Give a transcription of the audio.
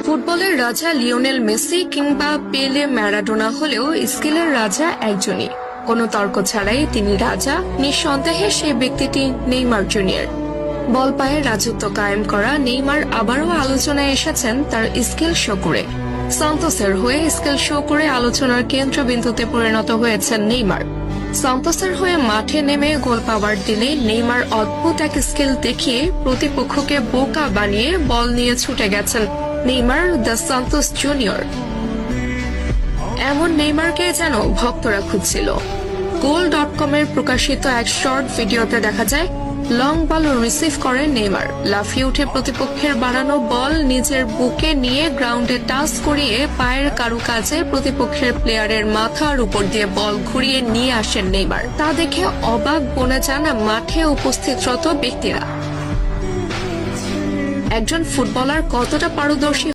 ফুটবলের রাজা Lionel Messi কিংবা পেলে ম্যারাডোনা হলেও স্কিলের রাজা একজনই। কোনো তর্ক ছাড়াই তিনি রাজা। নিঃসন্দেহে সেই ব্যক্তিটি নেইমার জুনিয়র। বল পায়ে রাজত্ব কায়েম করা নেইমার আবারও আলোচনায় এসেছেন তার স্কিল শো করে। সান্তোসের হয়ে স্কিল শো করে আলোচনার কেন্দ্রবিন্দুতে পরিণত হয়েছেন নেইমার। সান্তোসের হয়ে মাঠে নেমে গোল পাওয়ার দিনে নেইমার অদ্ভুত এক স্কিল দেখিয়ে প্রতিপক্ষকে বোকা বানিয়ে বল নিয়ে ছুটে গেছেন নেইমার দ্য সান্তোস জুনিয়র। এমন নেইমারকে যেন ভক্তরা খুঁজছিল। goal.com-এর প্রকাশিত এক শর্ট ভিডিওতে দেখা যায় লং বল রিসিভ করে নেইমার লাফিয়ে উঠে প্রতিপক্ষের বাড়ানো বল নিজের বুকে নিয়ে গ্রাউন্ডে টাচ করিয়ে পায়ের কারুকাজে প্রতিপক্ষের প্লেয়ারের মাথার উপর দিয়ে বল ঘুরিয়ে নিয়ে আসেন নেইমার। তা দেখে অবাক বনে যান মাঠে উপস্থিতরত ব্যক্তিরা। একজন ফুটবলার কতটা পারদর্শী